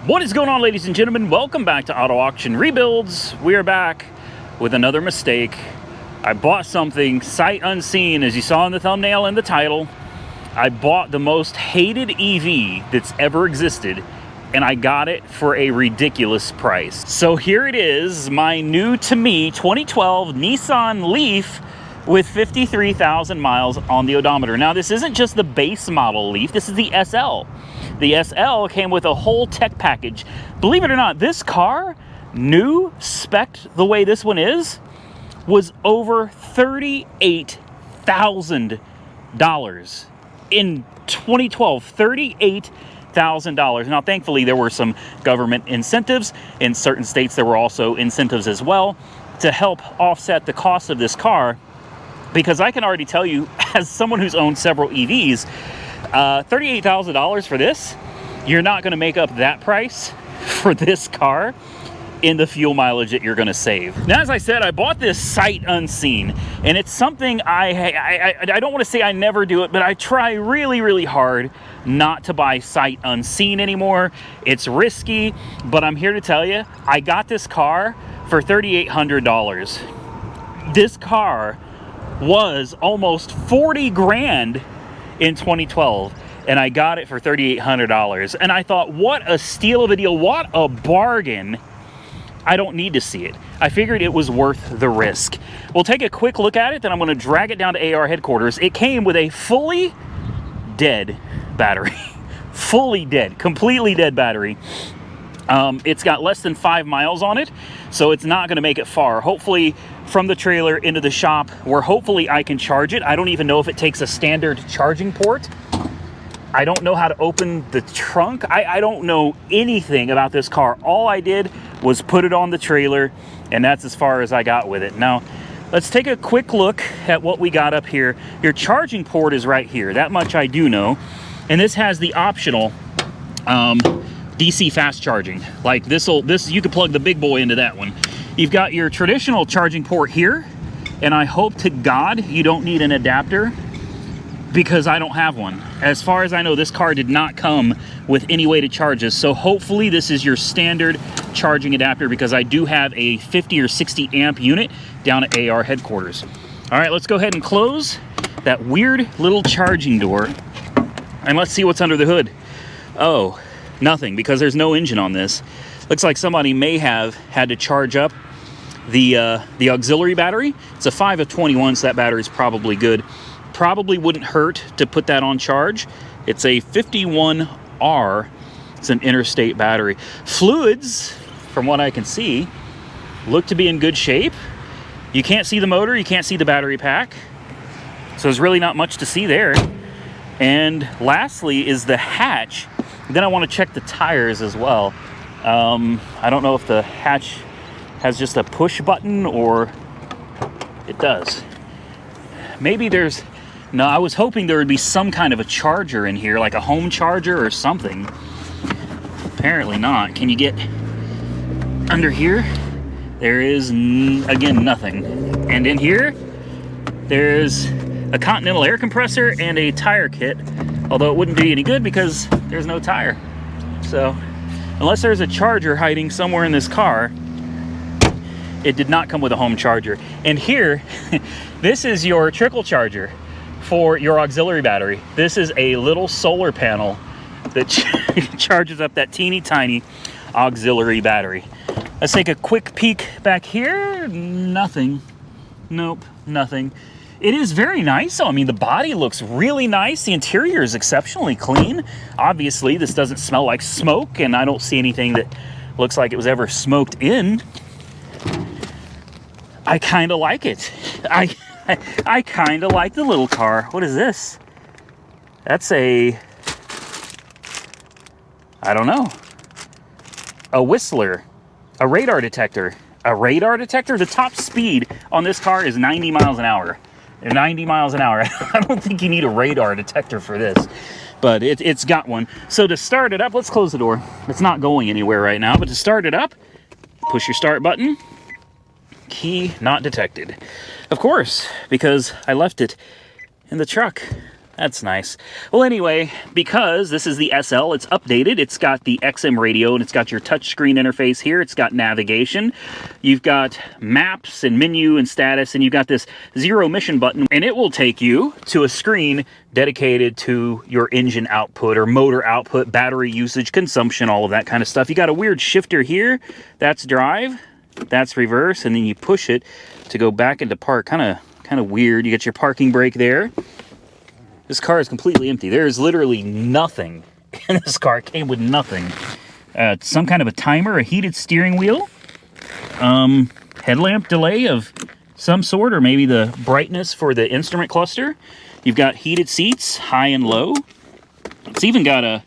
What is going on, ladies and gentlemen? Welcome back to Auto Auction Rebuilds. We are back with another mistake. I bought something sight unseen, as you saw in the thumbnail and the title. I bought the most hated EV that's ever existed, and I got it for a ridiculous price. So here it is, my new to me 2012 Nissan Leaf with 53,000 miles on the odometer. Now, this isn't just the base model Leaf, this is the SL. The SL came with a whole tech package. Believe it or not, this car, new, spec'd the way this one is, was over $38,000 in 2012. $38,000. Now, thankfully, there were some government incentives. In certain states, there were also incentives as well to help offset the cost of this car. Because I can already tell you, as someone who's owned several EVs, $38,000 for this, you're not going to make up that price for this car in the fuel mileage that you're going to save. Now, as I said, I bought this sight unseen, and it's something I don't want to say I never do it, but I try really, really hard not to buy sight unseen anymore. It's risky, but I'm here to tell you, I got this car for $3,800. This car was almost 40 grand in 2012, and I got it for $3,800. And I thought, what a steal of a deal, what a bargain. I don't need to see it. I figured it was worth the risk. We'll take a quick look at it, then I'm going to drag it down to AR headquarters. It came with a fully dead battery. Fully dead, completely dead battery. It's got less than 5 miles on it, so it's not going to make it far. Hopefully from the trailer into the shop, where hopefully I can charge it. I don't even know if it takes a standard charging port. I don't know how to open the trunk. I don't know anything about this car. All I did was put it on the trailer, and that's as far as I got with it. Now, let's take a quick look at what we got up here. Your charging port is right here. That much I do know. And this has the optional DC fast charging. Like this, you could plug the big boy into that one. You've got your traditional charging port here, and I hope to God you don't need an adapter, because I don't have one. As far as I know, this car did not come with any way to charge this, so hopefully this is your standard charging adapter, because I do have a 50 or 60 amp unit down at AR headquarters. All right, let's go ahead and close that weird little charging door, and let's see what's under the hood. Oh, nothing, because there's no engine on this. Looks like somebody may have had to charge up the auxiliary battery. It's a 5 of 21, so that battery's probably good. Probably wouldn't hurt to put that on charge. It's a 51R. It's an interstate battery. Fluids, from what I can see, look to be in good shape. You can't see the motor, you can't see the battery pack, so there's really not much to see there. And lastly is the hatch. Then I want to check the tires as well. I don't know if the hatch has just a push button, or it does. Maybe there's... No, I was hoping there would be some kind of a charger in here, like a home charger or something. Apparently not. Can you get under here? There is, again, nothing. And in here, there's a Continental air compressor and a tire kit, although it wouldn't do you any good because there's no tire. So, unless there's a charger hiding somewhere in this car, it did not come with a home charger. And here, this is your trickle charger for your auxiliary battery. This is a little solar panel that charges up that teeny tiny auxiliary battery. Let's take a quick peek back here. Nothing. Nope, nothing. It is very nice. I mean, the body looks really nice. The interior is exceptionally clean. Obviously, this doesn't smell like smoke, and I don't see anything that looks like it was ever smoked in. I kind of like it. I kind of like the little car. What is this? That's I don't know. A whistler. A radar detector. A radar detector? The top speed on this car is 90 miles an hour. 90 miles an hour. I don't think you need a radar detector for this, but it's got one. So to start it up, let's close the door. It's not going anywhere right now, but to start it up, push your start button. Key not detected. Of course, because I left it in the truck. That's nice. Well, anyway, because this is the SL, it's updated. It's got the XM radio, and it's got your touchscreen interface here. It's got navigation. You've got maps and menu and status, and you've got this zero emission button, and it will take you to a screen dedicated to your engine output or motor output, battery usage, consumption, all of that kind of stuff. You got a weird shifter here. That's drive. That's reverse, and then you push it to go back into park. Kind of weird. You get your parking brake there. This car is completely empty. There's literally nothing in this car. It came with nothing. Some kind of a timer, a heated steering wheel, headlamp delay of some sort, or maybe the brightness for the instrument cluster. You've got heated seats, high and low. It's even got a,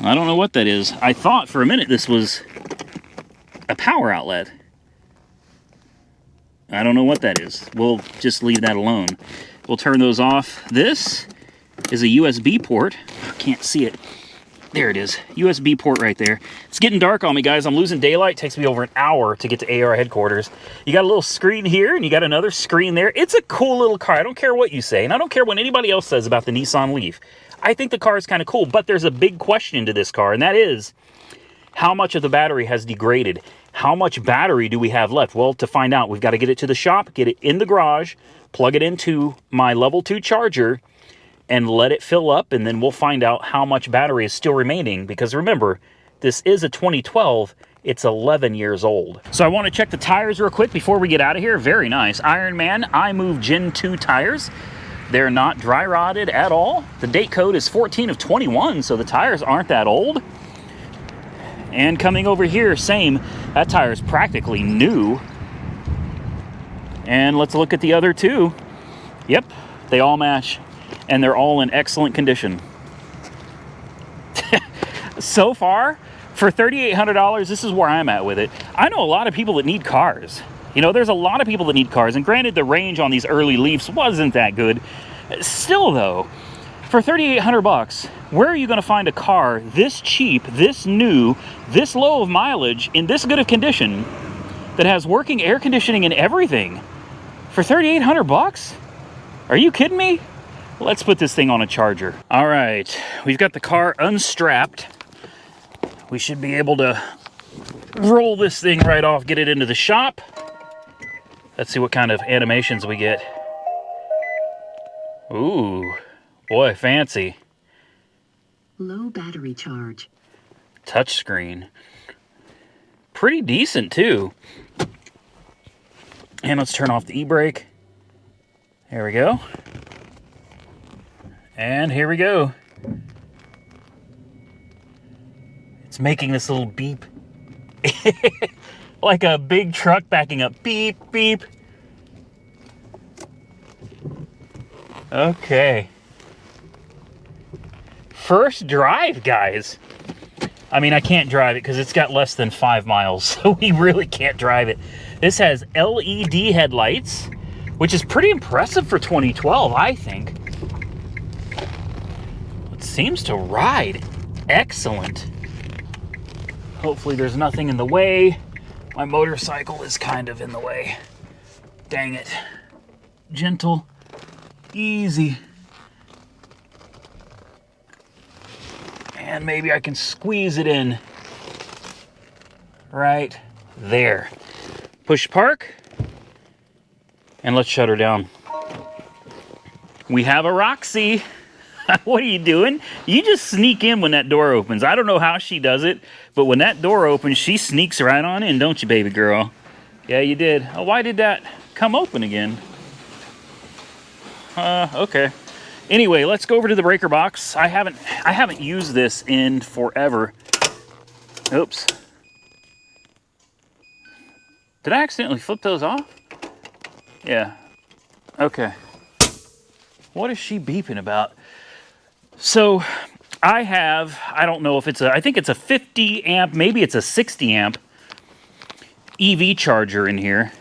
I don't know what that is. I thought for a minute this was a power outlet. I don't know what that is. We'll just leave that alone. We'll turn those off. This is a USB port. I can't see it. There it is. USB port right there. It's getting dark on me, guys. I'm losing daylight. It takes me over an hour to get to AR headquarters. You got a little screen here, and you got another screen there. It's a cool little car. I don't care what you say, and I don't care what anybody else says about the Nissan Leaf. I think the car is kind of cool, but there's a big question to this car, and that is, how much of the battery has degraded? How much battery do we have left? Well, to find out, we've got to get it to the shop, get it in the garage, plug it into my level 2 charger, and let it fill up, and then we'll find out how much battery is still remaining, because remember, this is a 2012, it's 11 years old. So I want to check the tires real quick before we get out of here. Very nice. Ironman iMove Gen 2 tires. They're not dry rotted at all. The date code is 14 of 21, so the tires aren't that old. And coming over here, same, that tire is practically new. And let's look at the other two. Yep, they all match, and they're all in excellent condition. So far, for $3,800, this is where I'm at with it. I know a lot of people that need cars. You know, there's a lot of people that need cars, and granted, the range on these early Leafs wasn't that good. Still, though, for $3,800, where are you going to find a car this cheap, this new, this low of mileage, in this good of condition, that has working air conditioning and everything for $3,800? Are you kidding me? Let's put this thing on a charger. All right, we've got the car unstrapped. We should be able to roll this thing right off, get it into the shop. Let's see what kind of animations we get. Ooh, boy, fancy. Low battery charge. Touchscreen. Pretty decent, too. And let's turn off the e-brake. There we go. And here we go. It's making this little beep. Like a big truck backing up. Beep, beep. Okay. First drive, guys. I mean, I can't drive it because it's got less than 5 miles, so we really can't drive it. This has LED headlights, which is pretty impressive for 2012, I think. It seems to ride excellent. Hopefully there's nothing in the way. My motorcycle is kind of in the way. Dang it. Gentle, easy. And maybe I can squeeze it in right there. Push park, and let's shut her down. We have a Roxy. What are you doing? You just sneak in when that door opens. I don't know how she does it, but when that door opens, she sneaks right on in, don't you, baby girl? Yeah, you did. Oh, why did that come open again? Okay. Anyway, let's go over to the breaker box. I haven't used this in forever. Oops. Did I accidentally flip those off? Yeah. Okay. What is she beeping about? So I don't know if it's I think it's a 50 amp, maybe it's a 60 amp EV charger in here.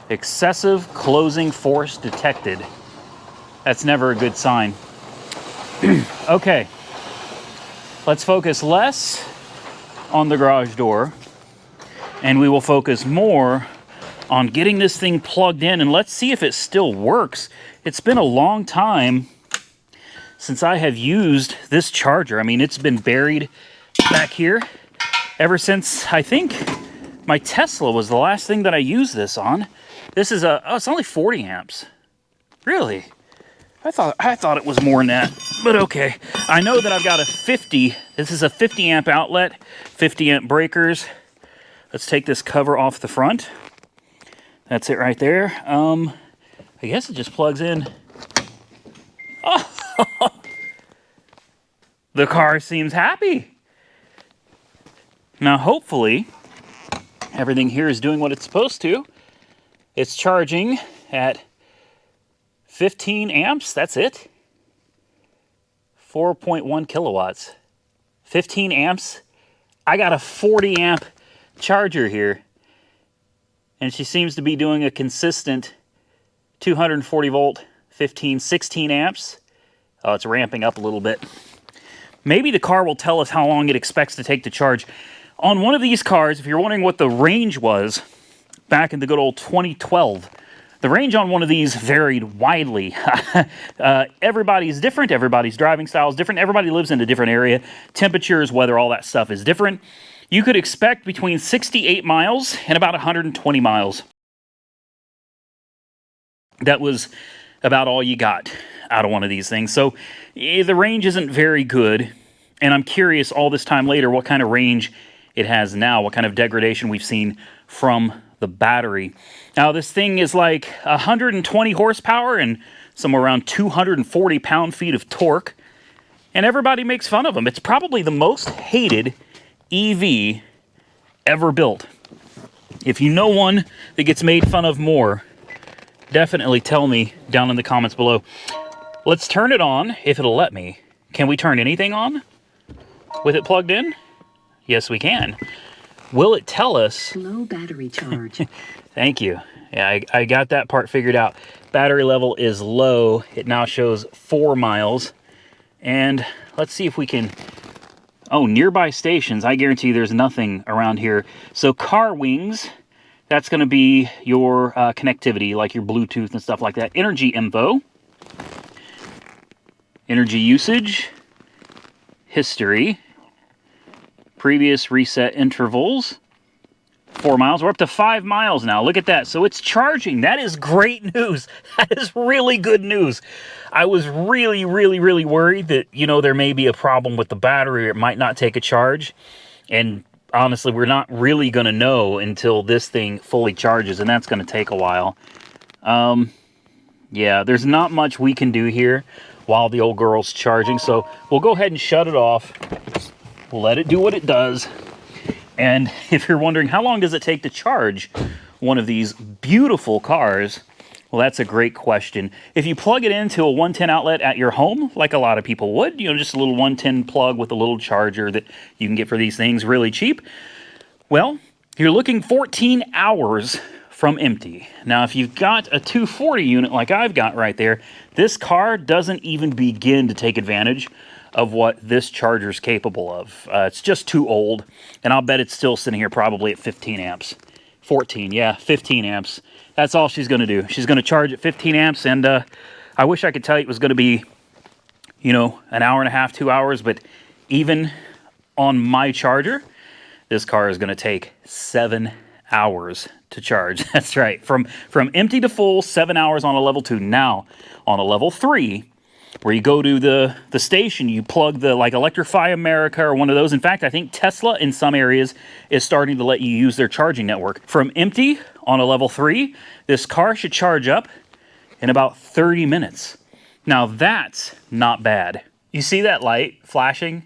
Excessive closing force detected. That's never a good sign. Okay. Let's focus less on the garage door, and we will focus more on getting this thing plugged in, and let's see if it still works. It's been a long time since I have used this charger. I mean, it's been buried back here ever since, I think, my Tesla was the last thing that I used this on. This is oh, it's only 40 amps. Really? I thought it was more than that, but okay. I know that I've got a 50. This is a 50 amp outlet, 50 amp breakers. Let's take this cover off the front. That's it right there. I guess it just plugs in. Oh, the car seems happy. Now, hopefully, everything here is doing what it's supposed to. It's charging at 15 amps, that's it. 4.1 kilowatts. 15 amps. I got a 40 amp charger here. And she seems to be doing a consistent 240 volt, 16 amps. Oh, it's ramping up a little bit. Maybe the car will tell us how long it expects to take to charge. On one of these cars, if you're wondering what the range was back in the good old 2012, the range on one of these varied widely. Everybody's different. Everybody's driving style is different. Everybody lives in a different area. Temperatures, weather, all that stuff is different. You could expect between 68 miles and about 120 miles. That was about all you got out of one of these things. So the range isn't very good. And I'm curious all this time later what kind of range it has now, what kind of degradation we've seen from the battery. Now, this thing is like 120 horsepower and somewhere around 240 pound-feet of torque, and everybody makes fun of them. It's probably the most hated EV ever built. If you know one that gets made fun of more, definitely tell me down in the comments below. Let's turn it on, if it'll let me. Can we turn anything on with it plugged in? Yes, we can. Will it tell us? Low battery charge. Thank you. Yeah, I got that part figured out. Battery level is low. It now shows 4 miles. And let's see if we can... Oh, nearby stations. I guarantee there's nothing around here. So car wings, that's going to be your connectivity, like your Bluetooth and stuff like that. Energy info. Energy usage. History. Previous reset intervals. 4 miles. We're up to 5 miles now. Look at that. So it's charging. That is great news. That is really good news. I was really worried that, you know, there may be a problem with the battery or it might not take a charge. And honestly, we're not really going to know until this thing fully charges, and that's going to take a while. Yeah, there's not much we can do here while the old girl's charging. So we'll go ahead and shut it off. We'll let it do what it does. And if you're wondering, how long does it take to charge one of these beautiful cars? Well, that's a great question. If you plug it into a 110 outlet at your home, like a lot of people would, you know, just a little 110 plug with a little charger that you can get for these things really cheap, well, you're looking 14 hours from empty. Now, if you've got a 240 unit like I've got right there, this car doesn't even begin to take advantage of what this charger is capable of. It's just too old, and I'll bet it's still sitting here probably at 15 amps. 14, yeah, 15 amps. That's all she's going to do. She's going to charge at 15 amps, and I wish I could tell you it was going to be, you know, an hour and a half, 2 hours, but even on my charger, this car is going to take 7 hours to charge. That's right. From empty to full, 7 hours on a level 2. Now, on a level 3, where you go to the station, you plug the, like, Electrify America or one of those. In fact, I think Tesla in some areas is starting to let you use their charging network. From empty on a level 3, this car should charge up in about 30 minutes. Now, that's not bad. You see that light flashing?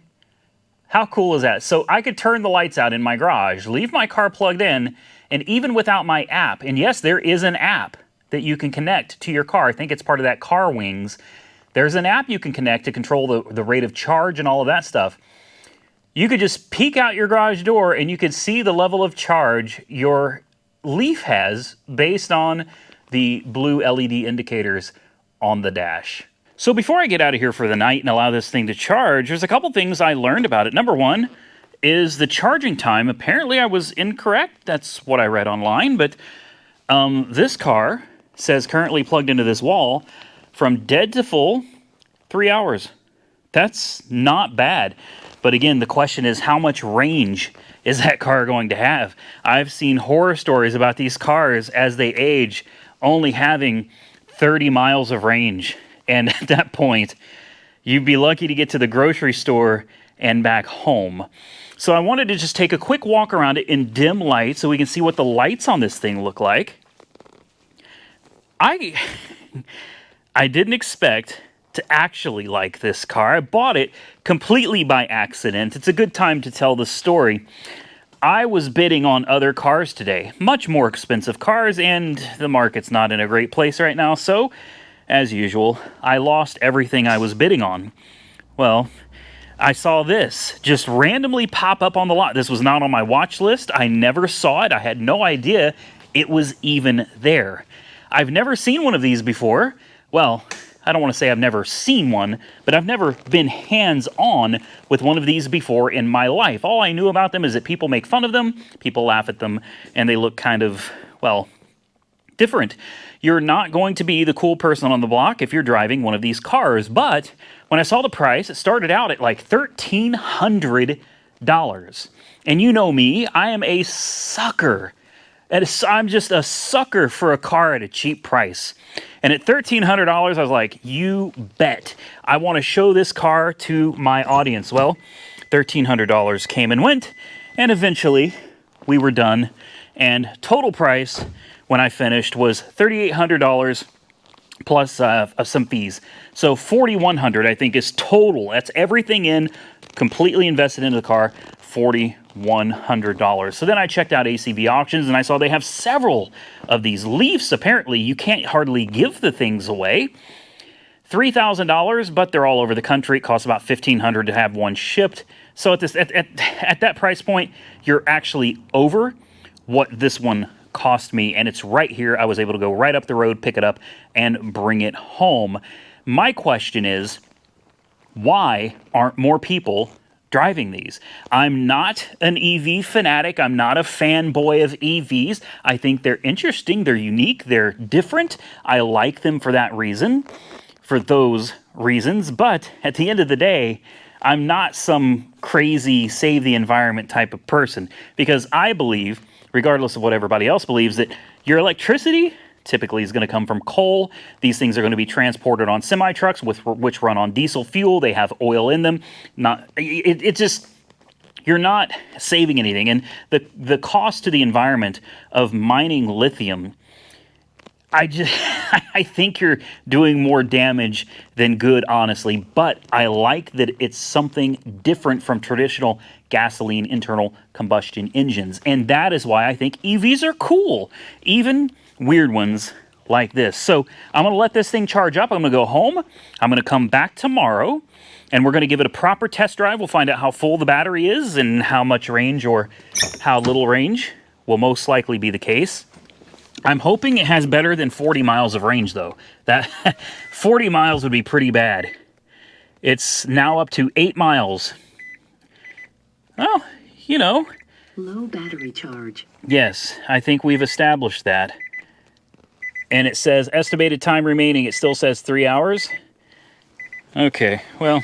How cool is that? So I could turn the lights out in my garage, leave my car plugged in, and even without my app, and yes, there is an app that you can connect to your car. I think it's part of that Car Wings. There's an app you can connect to control the rate of charge and all of that stuff. You could just peek out your garage door and you could see the level of charge your Leaf has based on the blue LED indicators on the dash. So before I get out of here for the night and allow this thing to charge, there's a couple things I learned about it. Number one is the charging time. Apparently I was incorrect. That's what I read online, but This car says currently plugged into this wall from dead to full, 3 hours. That's not bad. But again, the question is, how much range is that car going to have? I've seen horror stories about these cars as they age only having 30 miles of range. And at that point, you'd be lucky to get to the grocery store and back home. So I wanted to just take a quick walk around it in dim light so we can see what the lights on this thing look like. I didn't expect to actually like this car. I bought it completely by accident. It's a good time to tell the story. I was bidding on other cars today, much more expensive cars, and the market's not in a great place right now, so, as usual, I lost everything I was bidding on. Well, I saw this just randomly pop up on the lot. This was not on my watch list. I never saw it. I had no idea it was even there. I've never seen one of these before. Well, I don't want to say I've never seen one, but I've never been hands-on with one of these before in my life. All I knew about them is that people make fun of them, people laugh at them, and they look kind of, well, different. You're not going to be the cool person on the block if you're driving one of these cars, but when I saw the price, it started out at like $1,300. And you know me, I am a sucker. I'm just a sucker for a car at a cheap price. And at $1,300, I was like, you bet. I want to show this car to my audience. Well, $1,300 came and went, and eventually we were done. And total price when I finished was $3,800 plus some fees. So $4,100, I think, is total. That's everything in, completely invested into the car, $4,100. So then I checked out ACV Auctions, and I saw they have several of these Leafs. Apparently, you can't hardly give the things away. $3,000, but they're all over the country. It costs about $1,500 to have one shipped. So at that price point, you're actually over what this one cost me, and it's right here. I was able to go right up the road, pick it up, and bring it home. My question is, why aren't more people driving these? I'm not an EV fanatic. I'm not a fanboy of EVs. I think they're interesting. They're unique. They're different. I like them for that reason, for those reasons. But at the end of the day, I'm not some crazy save the environment type of person, because I believe, regardless of what everybody else believes, that your electricity typically is going to come from coal. These things are going to be transported on semi-trucks which run on diesel fuel. They have oil in them. It's just, you're not saving anything. And the cost to the environment of mining lithium, I think you're doing more damage than good, honestly. But I like that it's something different from traditional gasoline internal combustion engines. And that is why I think EVs are cool. Even weird ones like this. So I'm going to let this thing charge up. I'm going to go home. I'm going to come back tomorrow, and we're going to give it a proper test drive. We'll find out how full the battery is and how much range or how little range will most likely be the case. I'm hoping it has better than 40 miles of range, though. That 40 miles would be pretty bad. It's now up to 8 miles. Well, you know. Low battery charge. Yes, I think we've established that. And it says estimated time remaining. It still says 3 hours. Okay, well,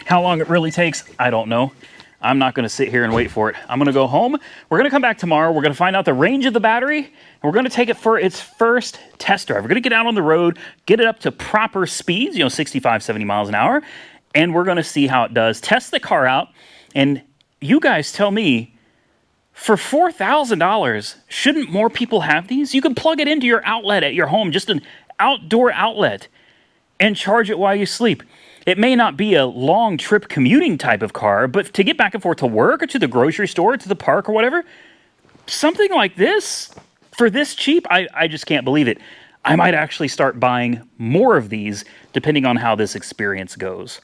how long it really takes, I don't know. I'm not going to sit here and wait for it. I'm going to go home. We're going to come back tomorrow. We're going to find out the range of the battery, and we're going to take it for its first test drive. We're going to get out on the road, get it up to proper speeds, 65, 70 miles an hour, and we're going to see how it does. Test the car out, and you guys tell me, for $4,000, shouldn't more people have these? You can plug it into your outlet at your home, just an outdoor outlet, and charge it while you sleep. It may not be a long trip commuting type of car, but to get back and forth to work or to the grocery store, or to the park or whatever, something like this, for this cheap, I just can't believe it. I might actually start buying more of these, depending on how this experience goes.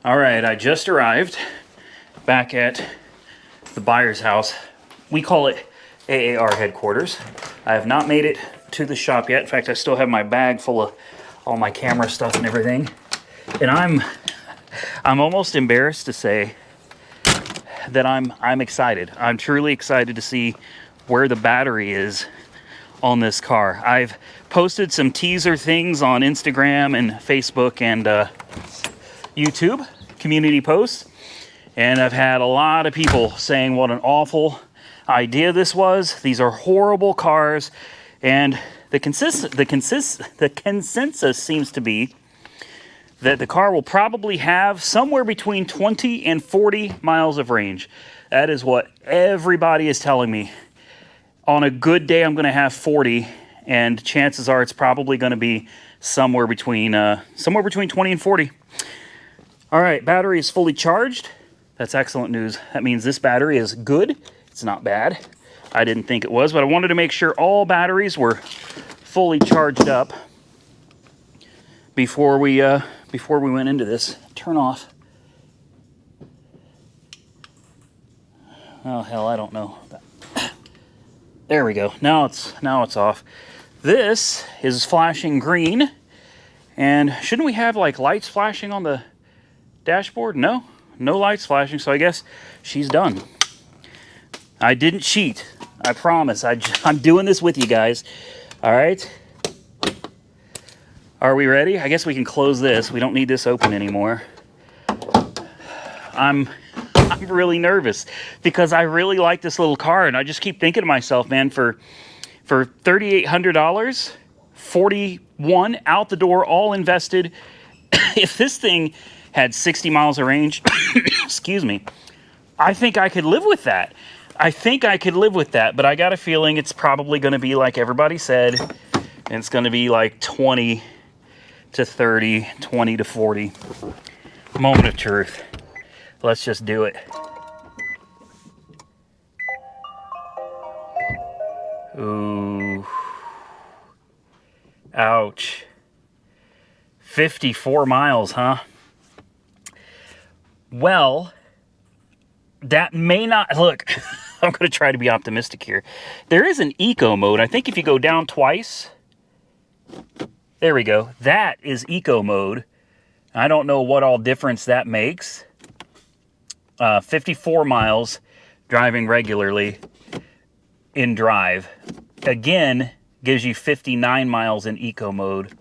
All right, I just arrived back at the buyer's house. We call it AAR headquarters. I have not made it to the shop yet. In fact, I still have my bag full of all my camera stuff and everything. And I'm almost embarrassed to say that I'm excited. I'm truly excited to see where the battery is on this car. I've posted some teaser things on Instagram and Facebook and YouTube community posts, and I've had a lot of people saying what an awful idea this was. These are horrible cars, and the consensus seems to be that the car will probably have somewhere between 20 and 40 miles of range. That is what everybody is telling me. On a good day, I'm going to have 40, and chances are it's probably going to be somewhere between 20 and 40. All right, battery is fully charged. That's excellent news. That means this battery is good. It's not bad. I didn't think it was, but I wanted to make sure all batteries were fully charged up before we went into this. Turn off. Oh hell, I don't know. There we go. Now it's off. This is flashing green, and shouldn't we have like lights flashing on the dashboard? No lights flashing, so I guess she's done. I didn't cheat. I promise. I'm doing this with you guys. All right. Are we ready? I guess we can close this. We don't need this open anymore. I'm really nervous because I really like this little car, and I just keep thinking to myself, man, for $3,800, 41 out the door, all invested. If this thing had 60 miles of range, excuse me, I think I could live with that. But I got a feeling it's probably going to be like everybody said, and it's going to be like 20 to 30, 20 to 40. Moment of truth. Let's just do it. Ooh. Ouch. 54 miles, huh? Well, that may not... Look, I'm going to try to be optimistic here. There is an eco mode. I think if you go down twice... There we go. That is eco mode. I don't know what all difference that makes. 54 miles driving regularly in drive. Again, gives you 59 miles in eco mode.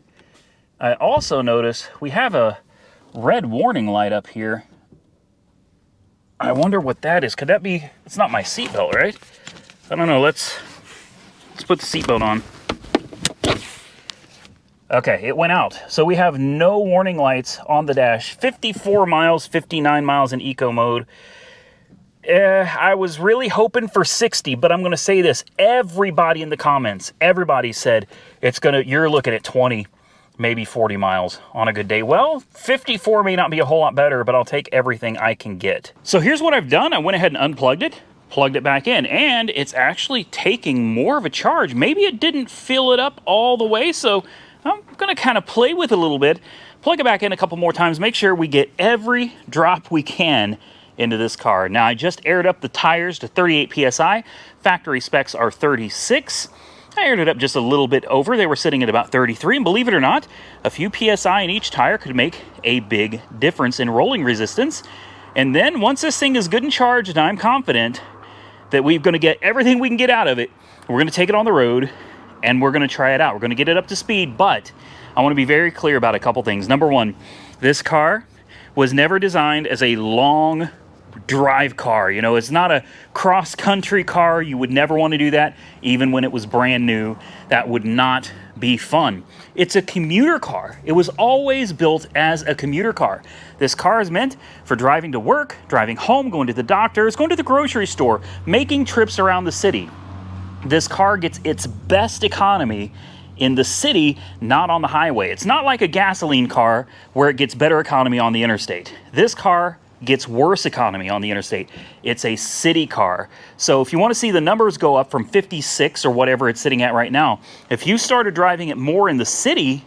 I also notice we have a red warning light up here. I wonder what that is. Could that be... It's not my seatbelt, right? I don't know. Let's put the seatbelt on. Okay, it went out. So we have no warning lights on the dash. 54 miles, 59 miles in eco mode. I was really hoping for 60, but I'm going to say this. Everybody in the comments, everybody said you're looking at 20, maybe 40 miles on a good day. Well, 54 may not be a whole lot better, but I'll take everything I can get. So here's what I've done. I went ahead and unplugged it, plugged it back in, and it's actually taking more of a charge. Maybe it didn't fill it up all the way, so I'm going to kind of play with it a little bit, plug it back in a couple more times, make sure we get every drop we can into this car. Now, I just aired up the tires to 38 PSI. Factory specs are 36. I aired it up just a little bit over. They were sitting at about 33, and believe it or not, a few PSI in each tire could make a big difference in rolling resistance. And then once this thing is good and charged, I'm confident that we're going to get everything we can get out of it. We're going to take it on the road, and we're going to try it out. We're going to get it up to speed, but I want to be very clear about a couple things. Number one, this car was never designed as a long drive car. You know, it's not a cross-country car. You would never want to do that, even when it was brand new. That would not be fun. It's a commuter car. It was always built as a commuter car. This car is meant for driving to work, driving home, going to the doctors, going to the grocery store, making trips around the city. This car gets its best economy in the city, not on the highway. It's not like a gasoline car where it gets better economy on the interstate. This car gets worse economy on the interstate. It's a city car. So if you want to see the numbers go up from 56 or whatever it's sitting at right now, if you started driving it more in the city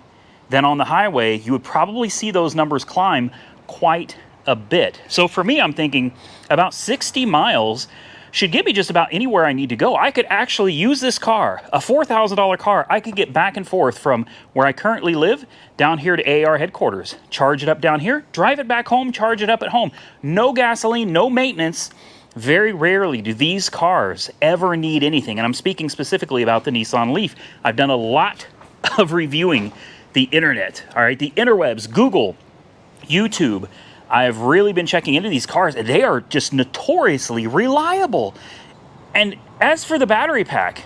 than on the highway, you would probably see those numbers climb quite a bit. So for me, I'm thinking about 60 miles should get me just about anywhere I need to go. I could actually use this car, a $4,000 car. I could get back and forth from where I currently live down here to AAR headquarters, charge it up down here, drive it back home, charge it up at home. No gasoline, no maintenance. Very rarely do these cars ever need anything, and I'm speaking specifically about the Nissan Leaf. I've done a lot of reviewing the internet, all right, the interwebs, Google, YouTube. I've really been checking into these cars, and they are just notoriously reliable. And as for the battery pack,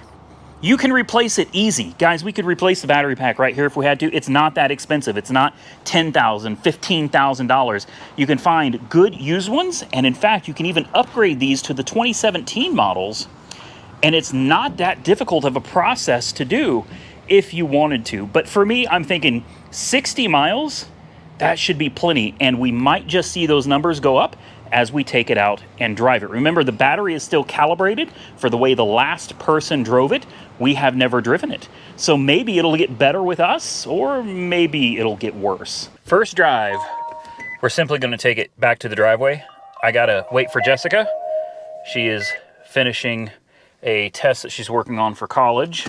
you can replace it easy. Guys, we could replace the battery pack right here if we had to. It's not that expensive. It's not $10,000, $15,000. You can find good used ones, and in fact, you can even upgrade these to the 2017 models, and it's not that difficult of a process to do if you wanted to. But for me, I'm thinking 60 miles, that should be plenty, and we might just see those numbers go up as we take it out and drive it. Remember, the battery is still calibrated for the way the last person drove it. We have never driven it. So maybe it'll get better with us, or maybe it'll get worse. First drive, we're simply gonna take it back to the driveway. I gotta wait for Jessica. She is finishing a test that she's working on for college.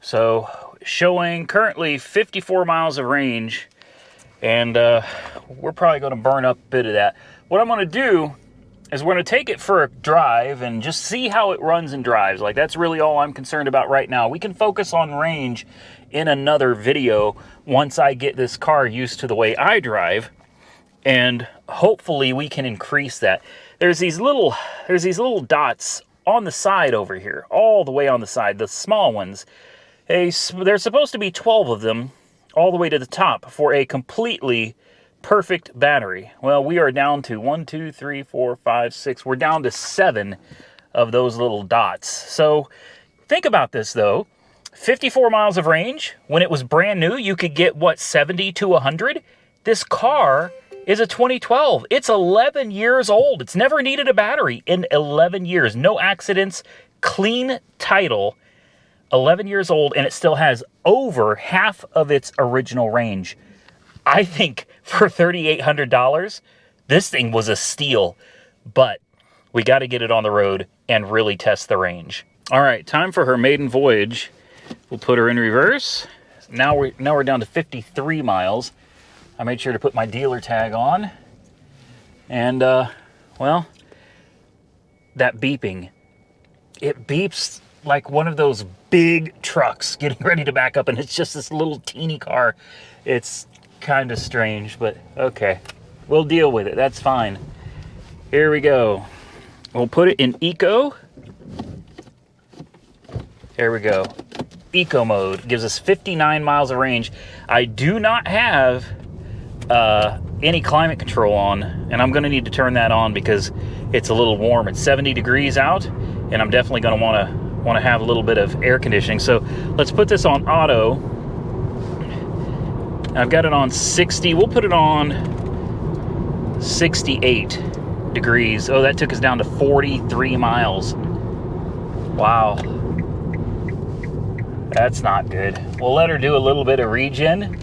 So showing currently 54 miles of range, and we're probably gonna burn up a bit of that. What I'm gonna do is we're gonna take it for a drive and just see how it runs and drives. Like, that's really all I'm concerned about right now. We can focus on range in another video once I get this car used to the way I drive, and hopefully we can increase that. There's these little dots on the side over here, all the way on the side, the small ones. There's supposed to be 12 of them all the way to the top for a completely perfect battery. Well, we are down to 1, 2, 3, 4, 5, 6. We're down to 7 of those little dots. So think about this though. 54 miles of range. When it was brand new, you could get, what, 70 to 100? This car is a 2012. It's 11 years old. It's never needed a battery in 11 years. No accidents, clean title. 11 years old, and it still has over half of its original range. I think for $3,800, this thing was a steal, but we got to get it on the road and really test the range. All right, time for her maiden voyage. We'll put her in reverse. Now we're down to 53 miles. I made sure to put my dealer tag on. And, well, that beeping. It beeps like one of those big trucks getting ready to back up, and it's just this little teeny car. It's kind of strange, but okay. We'll deal with it. That's fine. Here we go. We'll put it in eco. There we go. Eco mode gives us 59 miles of range. I do not have any climate control on, and I'm going to need to turn that on because it's a little warm. It's 70 degrees out, and I'm definitely going to want to have a little bit of air conditioning. So let's put this on auto. I've got it on 60. We'll put it on 68 degrees. Oh, that took us down to 43 miles. Wow. That's not good. We'll let her do a little bit of regen.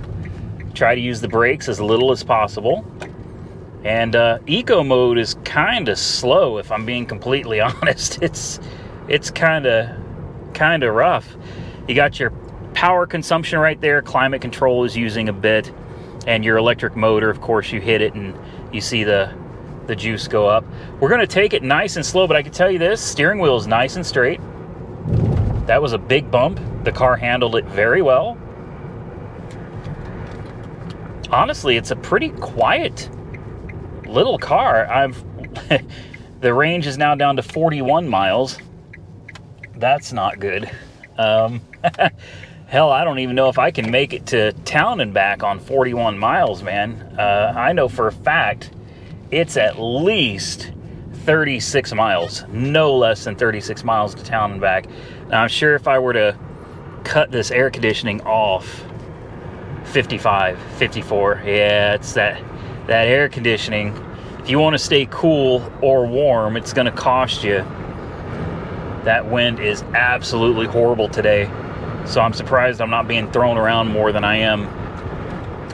Try to use the brakes as little as possible. And eco mode is kind of slow, if I'm being completely honest. It's kind of rough. You got your power consumption right there. Climate control is using a bit, and your electric motor, of course, you hit it and you see the juice go up. We're going to take it nice and slow, but I can tell you this, steering wheel is nice and straight. That was a big bump. The car handled it very well. Honestly, it's a pretty quiet little car. The range is now down to 41 miles. That's not good. Hell, I don't even know if I can make it to town and back on 41 miles, man. I know for a fact it's at least 36 miles, no less than 36 miles to town and back. Now, I'm sure if I were to cut this air conditioning off, 55, 54, yeah, it's that air conditioning. If you want to stay cool or warm, it's going to cost you. That wind is absolutely horrible today. So I'm surprised I'm not being thrown around more than I am.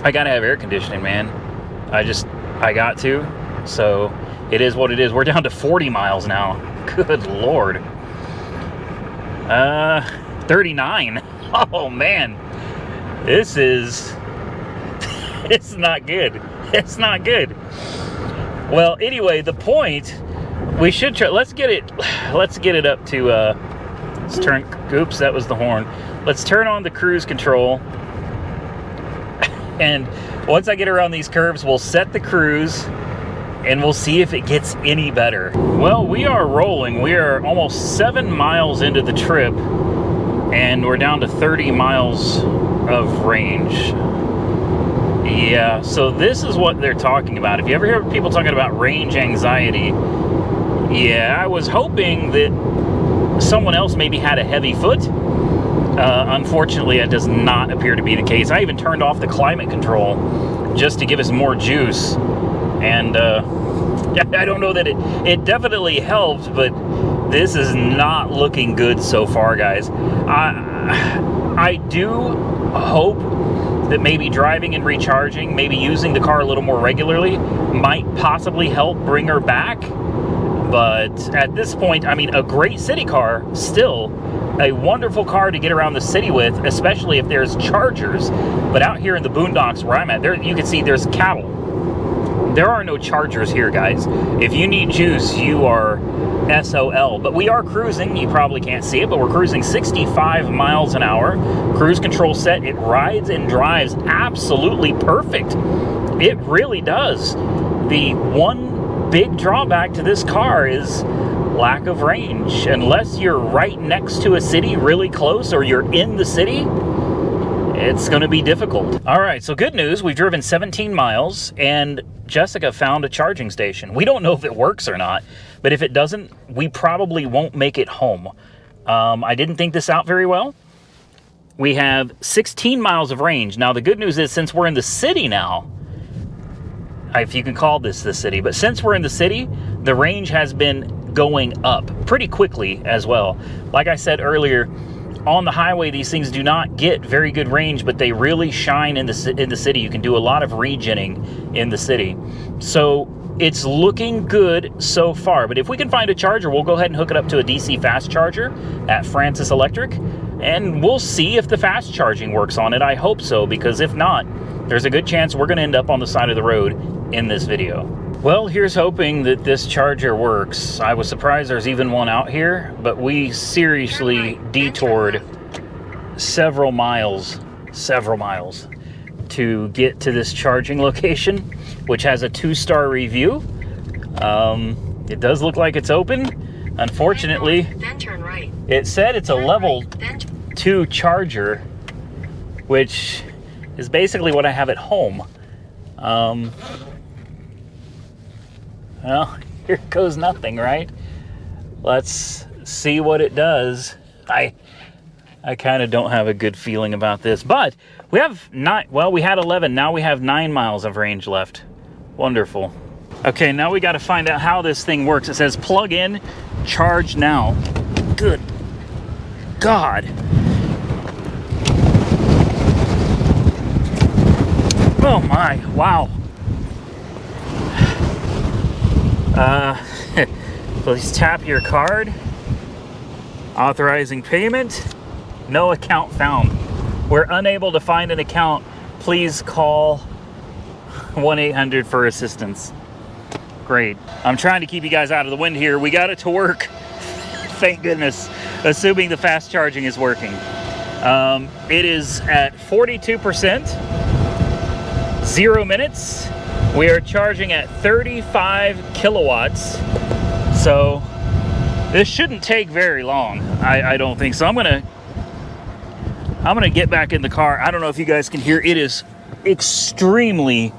I gotta have air conditioning, man. I got to. So it is what it is. We're down to 40 miles now. Good Lord. 39. Oh man. It's not good. It's not good. Well, anyway, the point We should try. Let's get it up to. Let's turn. Oops, that was the horn. Let's turn on the cruise control. And once I get around these curves, we'll set the cruise, and we'll see if it gets any better. Well, we are rolling. We are almost 7 miles into the trip, and we're down to 30 miles of range. Yeah, so this is what they're talking about. If you ever hear people talking about range anxiety, yeah, I was hoping that someone else maybe had a heavy foot. Unfortunately, that does not appear to be the case. I even turned off the climate control just to give us more juice. And I don't know that it definitely helped, but this is not looking good so far, guys. I do hope that maybe driving and recharging, maybe using the car a little more regularly, might possibly help bring her back. But at this point, I mean, a great city car, still a wonderful car to get around the city with, especially if there's chargers. But out here in the boondocks where I'm at, there you can see there's cattle. There are no chargers here, guys. If you need juice, you are SOL. But we are cruising. You probably can't see it, but we're cruising 65 miles an hour. Cruise control set. It rides and drives absolutely perfect. It really does. The one big drawback to this car is lack of range. Unless you're right next to a city, really close, or you're in the city, it's going to be difficult. All right, so good news. We've driven 17 miles, and Jessica found a charging station. We don't know if it works or not, but if it doesn't, we probably won't make it home. I didn't think this out very well. We have 16 miles of range. Now, the good news is, since we're in the city now, if you can call this the city, but since we're in the city, the range has been going up pretty quickly as well. Like I said earlier, on the highway, these things do not get very good range, but they really shine in the city. You can do a lot of regenning in the city. So it's looking good so far. But if we can find a charger, we'll go ahead and hook it up to a DC fast charger at Francis Electric, and we'll see if the fast charging works on it. I hope so, because if not, there's a good chance we're going to end up on the side of the road in this video. Well, here's hoping that this charger works. I was surprised there's even one out here, but we seriously detoured several miles to get to this charging location, which has a 2-star review. It does look like it's open. Unfortunately, Then turn right. it said it's a level 2 charger, which is basically what I have at home. Well, here goes nothing, right? Let's see what it does. I kind of don't have a good feeling about this, but we have we had 11, now we have 9 miles of range left. Wonderful. Okay, now we got to find out how this thing works. It says plug in, charge now. Good God. Oh my, wow. Please tap your card. Authorizing payment. No account found. We're unable to find an account. Please call 1-800 for assistance. Great. I'm trying to keep you guys out of the wind here. We got it to work. Thank goodness. Assuming the fast charging is working. It is at 42%. 0 minutes. We are charging at 35 kilowatts. So this shouldn't take very long. I don't think so. I'm gonna get back in the car. I don't know if you guys can hear. It is extremely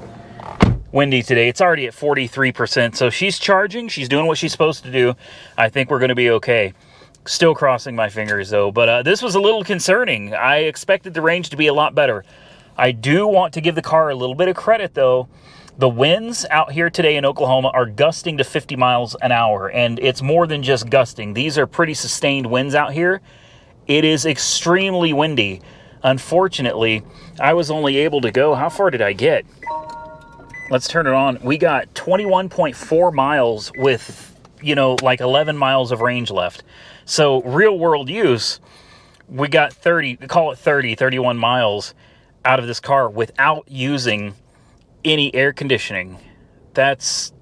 windy today. It's already at 43%. So she's charging. She's doing what she's supposed to do. I think we're gonna be okay. Still crossing my fingers though. But this was a little concerning. I expected the range to be a lot better. I do want to give the car a little bit of credit though. The winds out here today in Oklahoma are gusting to 50 miles an hour, and it's more than just gusting. These are pretty sustained winds out here. It is extremely windy. Unfortunately, I was only able to go, how far did I get? Let's turn it on. We got 21.4 miles with, like 11 miles of range left. So real world use, we got 31 miles out of this car without using any air conditioning. That's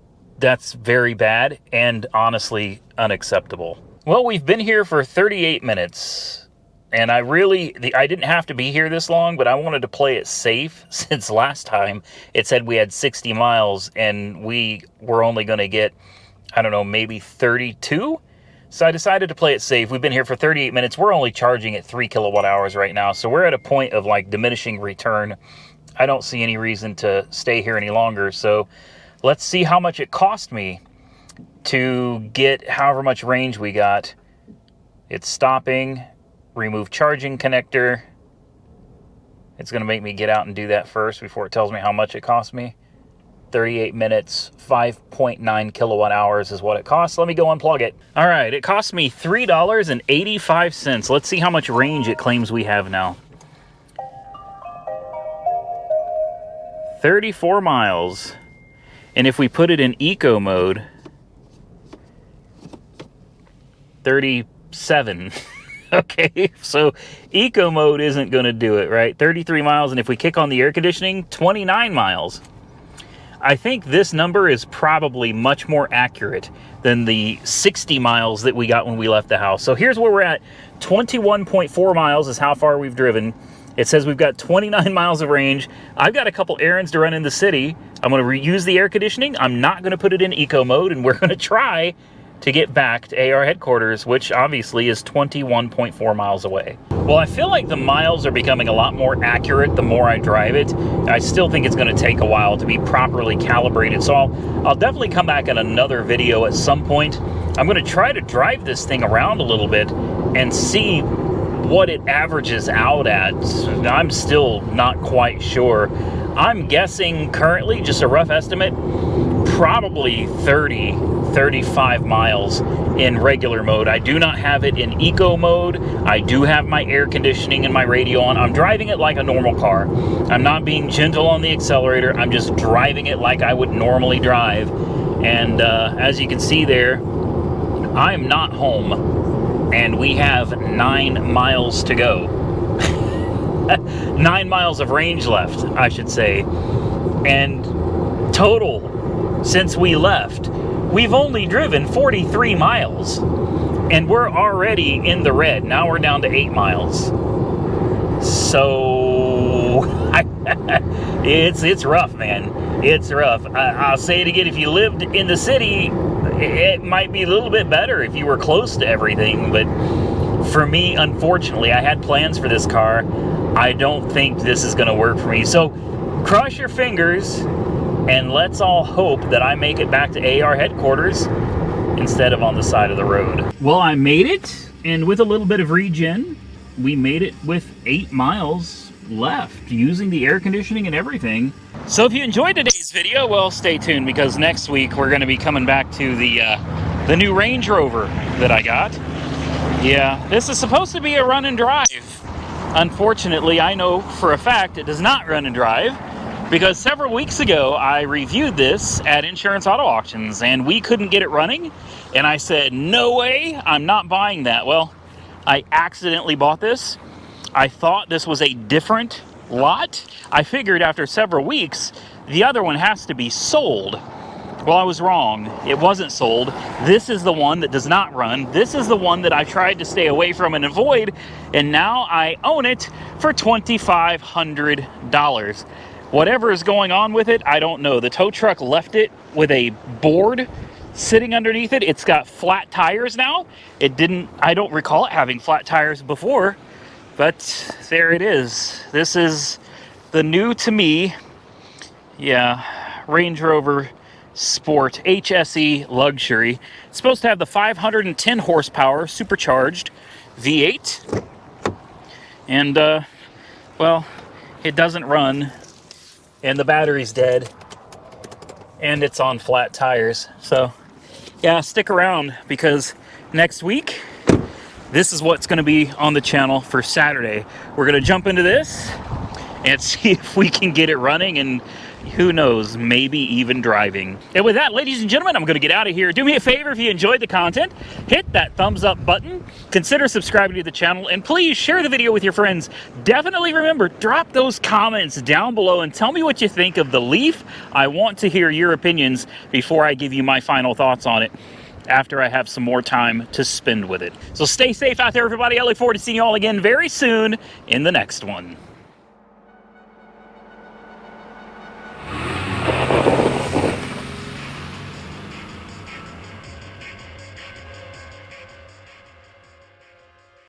That's very bad and honestly unacceptable. Well, we've been here for 38 minutes. And I didn't have to be here this long, but I wanted to play it safe since last time it said we had 60 miles and we were only going to get, I don't know, maybe 32. So I decided to play it safe. We've been here for 38 minutes. We're only charging at 3 kilowatt hours right now. So we're at a point of like diminishing return. I don't see any reason to stay here any longer. So let's see how much it cost me to get however much range we got. It's stopping. Remove charging connector. It's going to make me get out and do that first before it tells me how much it cost me. 38 minutes, 5.9 kilowatt hours is what it costs. Let me go unplug it. All right, it cost me $3.85. Let's see how much range it claims we have now. 34 miles. And if we put it in eco mode, 37. Okay, so eco mode isn't going to do it, right? 33 miles, and if we kick on the air conditioning, 29 miles. I think this number is probably much more accurate than the 60 miles that we got when we left the house. So here's where we're at. 21.4 miles is how far we've driven. It says we've got 29 miles of range. I've got a couple errands to run in the city. I'm going to reuse the air conditioning. I'm not going to put it in eco mode, and we're going to try to get back to AR headquarters, which obviously is 21.4 miles away. Well, I feel like the miles are becoming a lot more accurate the more I drive it. I still think it's going to take a while to be properly calibrated, so I'll definitely come back in another video at some point. I'm going to try to drive this thing around a little bit and see what it averages out at. I'm still not quite sure. I'm guessing currently, just a rough estimate, probably 35 miles in regular mode. I do not have it in eco mode. I do have my air conditioning and my radio on. I'm driving it like a normal car. I'm not being gentle on the accelerator. I'm just driving it like I would normally drive. And as you can see there, I'm not home. And we have 9 miles to go. 9 miles of range left, I should say. And total, since we left, we've only driven 43 miles, and we're already in the red. Now we're down to 8 miles. So, it's rough, man. It's rough. I'll say it again, if you lived in the city, it might be a little bit better if you were close to everything, but for me, unfortunately, I had plans for this car. I don't think this is going to work for me. So, cross your fingers, and let's all hope that I make it back to AR headquarters instead of on the side of the road. Well, I made it, and with a little bit of regen, we made it with 8 miles left, using the air conditioning and everything. So if you enjoyed today's video, well, stay tuned, because next week we're going to be coming back to the new Range Rover that I got. Yeah, this is supposed to be a run and drive. Unfortunately, I know for a fact it does not run and drive, because several weeks ago I reviewed this at Insurance Auto Auctions and we couldn't get it running, and I said, no way, I'm not buying that. Well, I accidentally bought this. I thought this was a different lot. I figured after several weeks the other one has to be sold. Well, I was wrong. It wasn't sold. This is the one that does not run. This is the one that I tried to stay away from and avoid, and now I own it for $2,500. Whatever is going on with it, I don't know. The tow truck left it with a board sitting underneath it. It's got flat tires now. I don't recall it having flat tires before, but there it is. This is the new to me, yeah, Range Rover Sport HSE Luxury. It's supposed to have the 510 horsepower supercharged V8, and well, it doesn't run, and the battery's dead, and it's on flat tires. So yeah, stick around, because next week this is what's going to be on the channel for Saturday. We're going to jump into this and see if we can get it running and Who knows, maybe even driving. And with that, ladies and gentlemen, I'm going to get out of here. Do me a favor, if you enjoyed the content, hit that thumbs up button, consider subscribing to the channel, and please share the video with your friends. Definitely remember, drop those comments down below and tell me what you think of the Leaf. I want to hear your opinions before I give you my final thoughts on it, after I have some more time to spend with it. So stay safe out there, everybody. I look forward to seeing you all again very soon in the next one.